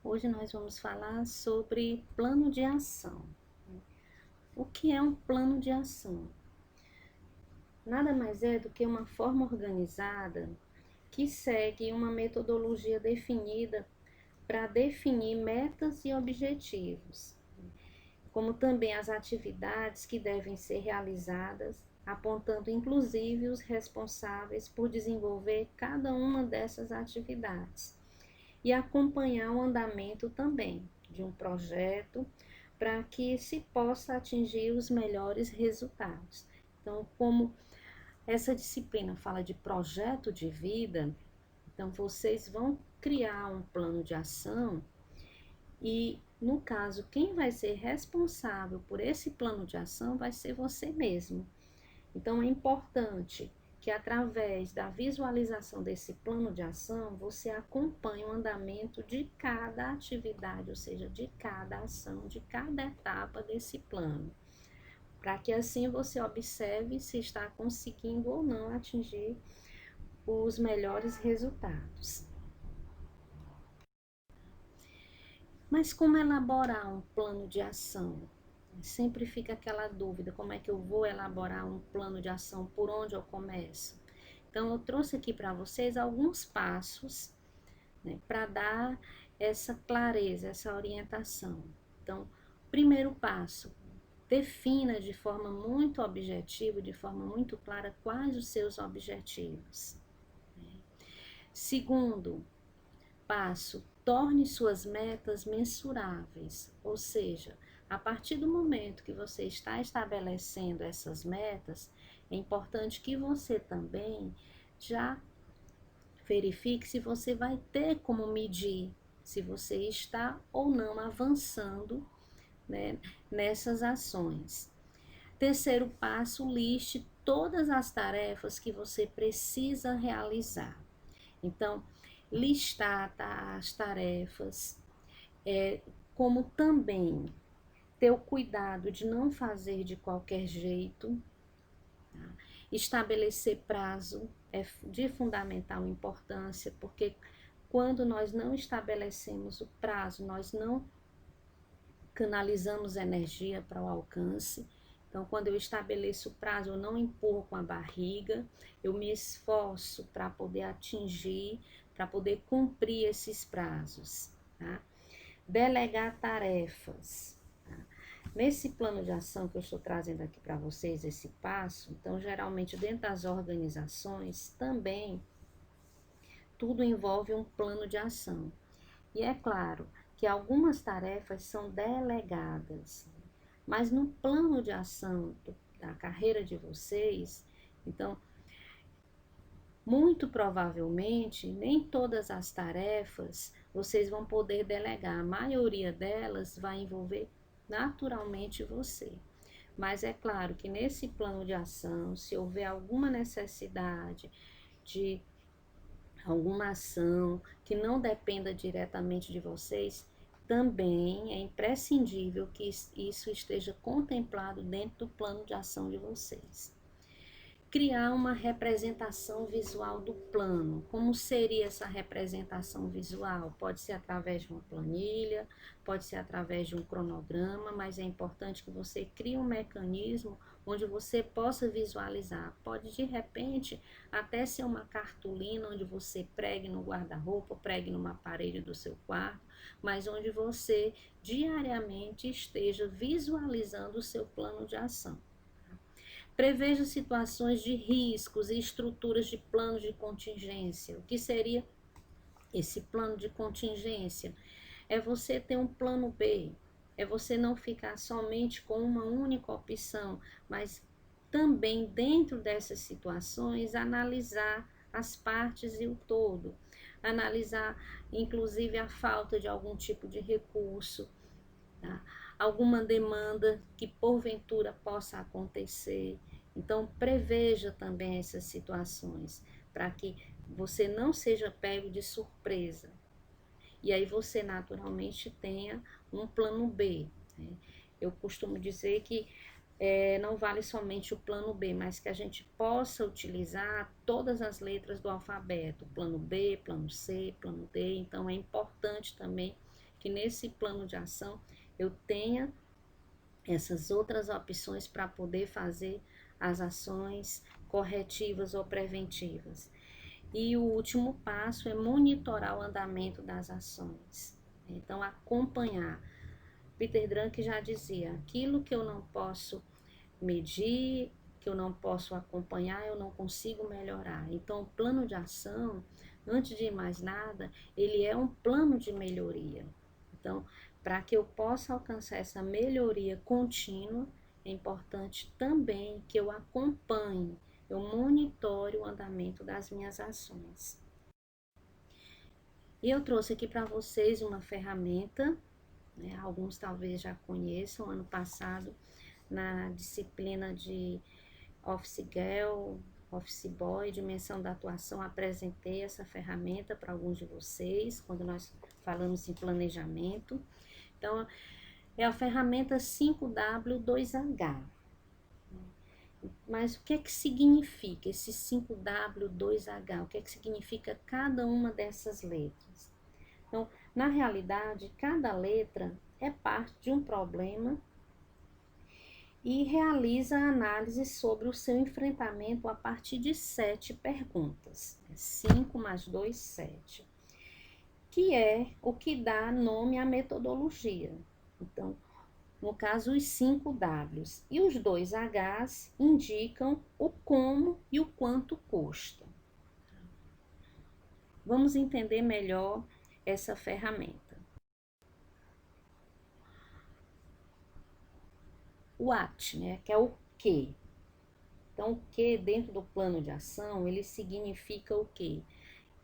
Hoje nós vamos falar sobre plano de ação. O que é um plano de ação? Nada mais é do que uma forma organizada que segue uma metodologia definida para definir metas e objetivos, como também as atividades que devem ser realizadas, apontando inclusive os responsáveis por desenvolver cada uma dessas atividades e acompanhar o andamento também de um projeto para que se possa atingir os melhores resultados. Então, como essa disciplina fala de projeto de vida, então vocês vão criar um plano de ação e, no caso, quem vai ser responsável por esse plano de ação vai ser você mesmo. Então, é importante que, através da visualização desse plano de ação, você acompanhe o andamento de cada atividade, ou seja, de cada ação, de cada etapa desse plano, para que assim você observe se está conseguindo ou não atingir os melhores resultados. Mas como elaborar um plano de ação? Sempre fica aquela dúvida, como é que eu vou elaborar um plano de ação, por onde eu começo? Então, eu trouxe aqui para vocês alguns passos, né, para dar essa clareza, essa orientação. Então, primeiro passo, defina de forma muito objetiva, de forma muito clara, quais os seus objetivos. Segundo passo, torne suas metas mensuráveis, ou seja, a partir do momento que você está estabelecendo essas metas, é importante que você também já verifique se você vai ter como medir se você está ou não avançando, né, nessas ações. Terceiro passo, liste todas as tarefas que você precisa realizar. Então, listar as tarefas, como também ter o cuidado de não fazer de qualquer jeito, tá? Estabelecer prazo é de fundamental importância, porque quando nós não estabelecemos o prazo, nós não canalizamos energia para o alcance. Então, quando eu estabeleço o prazo, eu não empurro com a barriga, eu me esforço para poder atingir, para poder cumprir esses prazos, tá? Delegar tarefas. Tá? Nesse plano de ação que eu estou trazendo aqui para vocês, esse passo, então, geralmente, dentro das organizações, também, tudo envolve um plano de ação. E é claro que algumas tarefas são delegadas, mas no plano de ação da carreira de vocês, então, muito provavelmente, nem todas as tarefas vocês vão poder delegar. A maioria delas vai envolver naturalmente você. Mas é claro que nesse plano de ação, se houver alguma necessidade de alguma ação que não dependa diretamente de vocês, também é imprescindível que isso esteja contemplado dentro do plano de ação de vocês. Criar uma representação visual do plano. Como seria essa representação visual? Pode ser através de uma planilha, pode ser através de um cronograma, mas é importante que você crie um mecanismo onde você possa visualizar. Pode, de repente, até ser uma cartolina onde você pregue no guarda-roupa, pregue numa parede do seu quarto, mas onde você diariamente esteja visualizando o seu plano de ação. Preveja situações de riscos e estruturas de planos de contingência. O que seria esse plano de contingência? É você ter um plano B, é você não ficar somente com uma única opção, mas também dentro dessas situações analisar as partes e o todo, analisar inclusive a falta de algum tipo de recurso, tá? Alguma demanda que porventura possa acontecer. Então, preveja também essas situações, para que você não seja pego de surpresa. E aí você naturalmente tenha um plano B, né? Eu costumo dizer que não vale somente o plano B, mas que a gente possa utilizar todas as letras do alfabeto, plano B, plano C, plano D. Então, é importante também que nesse plano de ação eu tenha essas outras opções para poder fazer as ações corretivas ou preventivas. E o último passo é monitorar o andamento das ações. Então, acompanhar. Peter Drucker já dizia, aquilo que eu não posso medir, que eu não posso acompanhar, eu não consigo melhorar. Então, o plano de ação, antes de mais nada, ele é um plano de melhoria. Então, para que eu possa alcançar essa melhoria contínua, é importante também que eu acompanhe, eu monitore o andamento das minhas ações. E eu trouxe aqui para vocês uma ferramenta, né, alguns talvez já conheçam, ano passado, na disciplina de Office Girl, Office Boy, dimensão da atuação, apresentei essa ferramenta para alguns de vocês, quando nós falamos em planejamento. Então, é a ferramenta 5W2H. Mas o que é que significa esse 5W2H? O que é que significa cada uma dessas letras? Então, na realidade, cada letra é parte de um problema e realiza a análise sobre o seu enfrentamento a partir de 7 perguntas. 5 mais 2, 7. Que é o que dá nome à metodologia. Então, no caso, os 5 Ws. E os 2 Hs indicam o como e o quanto custa. Vamos entender melhor essa ferramenta. O what, né, que é o que. Então, o que dentro do plano de ação, ele significa o quê?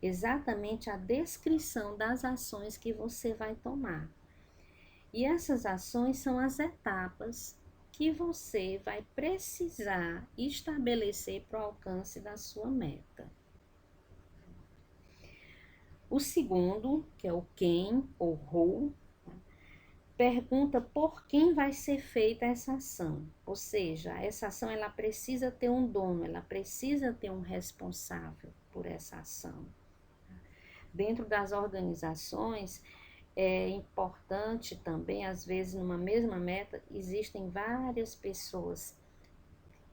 Exatamente a descrição das ações que você vai tomar. E essas ações são as etapas que você vai precisar estabelecer para o alcance da sua meta. O segundo, que é o quem ou who, pergunta por quem vai ser feita essa ação. Ou seja, essa ação ela precisa ter um dono, ela precisa ter um responsável por essa ação. Dentro das organizações, é importante também, às vezes, numa mesma meta, existem várias pessoas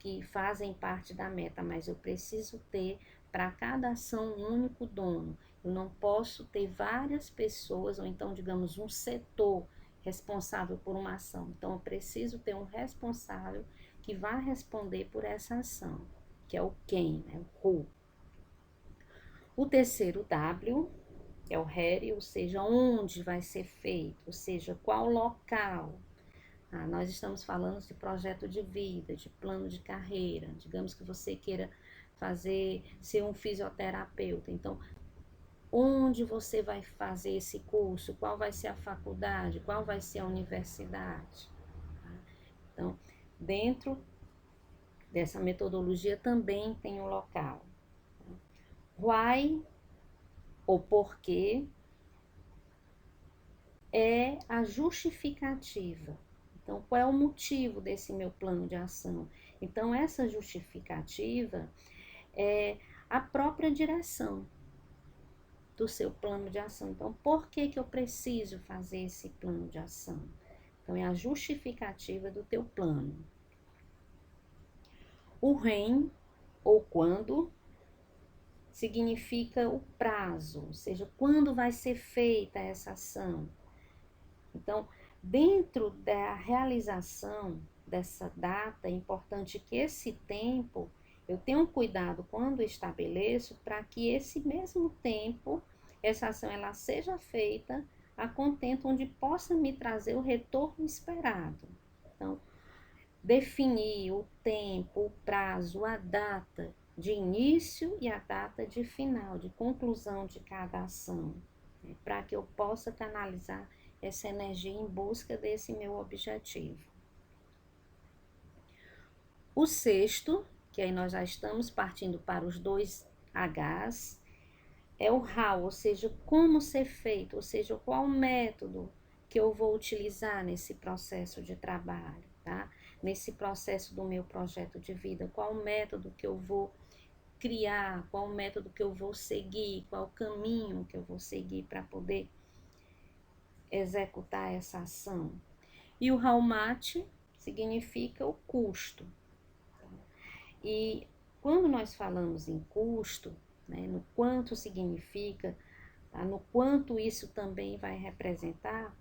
que fazem parte da meta, mas eu preciso ter para cada ação um único dono. Eu não posso ter várias pessoas, ou então, digamos, um setor responsável por uma ação. Então, eu preciso ter um responsável que vai responder por essa ação, que é o quem, né? O who. O terceiro W é o where, ou seja, onde vai ser feito, ou seja, qual local. Nós estamos falando de projeto de vida, de plano de carreira. Digamos que você queira ser um fisioterapeuta. Então, onde você vai fazer esse curso? Qual vai ser a faculdade? Qual vai ser a universidade? Então, dentro dessa metodologia também tem o local. Why, ou porquê, é a justificativa. Então, qual é o motivo desse meu plano de ação? Então, essa justificativa é a própria direção do seu plano de ação. Então, por que eu preciso fazer esse plano de ação? Então, é a justificativa do teu plano. O when, ou quando, significa o prazo, ou seja, quando vai ser feita essa ação. Então, dentro da realização dessa data, é importante que esse tempo, eu tenha um cuidado quando estabeleço, para que esse mesmo tempo, essa ação ela seja feita a contento onde possa me trazer o retorno esperado. Então, definir o tempo, o prazo, a data de início e a data de final, de conclusão de cada ação, né, para que eu possa canalizar essa energia em busca desse meu objetivo. O sexto, que aí nós já estamos partindo para os 2 Hs, é o how, ou seja, como ser feito, ou seja, qual método que eu vou utilizar nesse processo de trabalho, tá? Nesse processo do meu projeto de vida, qual método que eu vou criar, qual método que eu vou seguir, qual caminho que eu vou seguir para poder executar essa ação. E o how much significa o custo. E quando nós falamos em custo, né, no quanto significa, tá, no quanto isso também vai representar,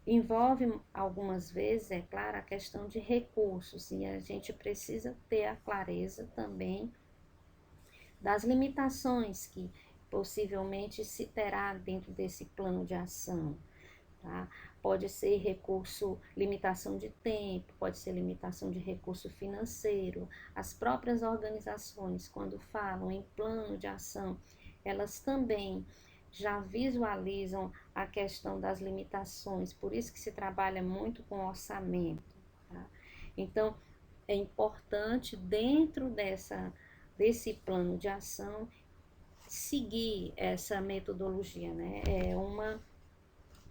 envolve algumas vezes, é claro, a questão de recursos, e a gente precisa ter a clareza também das limitações que possivelmente se terá dentro desse plano de ação. Tá? Pode ser recurso, limitação de tempo, pode ser limitação de recurso financeiro. As próprias organizações, quando falam em plano de ação, elas também já visualizam a questão das limitações, por isso que se trabalha muito com orçamento. Tá? Então, é importante, dentro desse plano de ação, seguir essa metodologia, né? É uma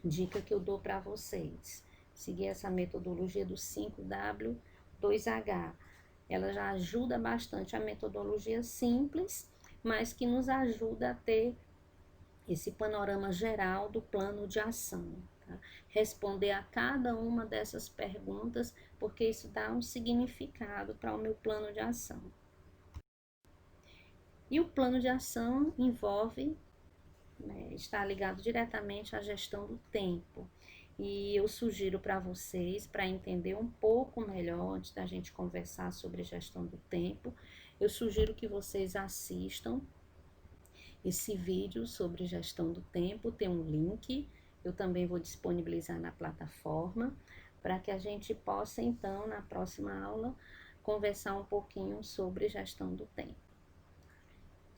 dica que eu dou para vocês. Seguir essa metodologia do 5W, 2H. Ela já ajuda bastante, a metodologia simples, mas que nos ajuda a ter esse panorama geral do plano de ação. Tá? Responder a cada uma dessas perguntas, porque isso dá um significado para o meu plano de ação. E o plano de ação envolve, né, está ligado diretamente à gestão do tempo. E eu sugiro para vocês, para entender um pouco melhor, antes da gente conversar sobre gestão do tempo, eu sugiro que vocês assistam esse vídeo sobre gestão do tempo, tem um link, eu também vou disponibilizar na plataforma, para que a gente possa, então, na próxima aula, conversar um pouquinho sobre gestão do tempo.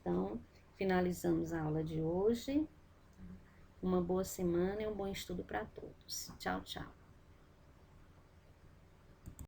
Então, finalizamos a aula de hoje. Uma boa semana e um bom estudo para todos. Tchau, tchau.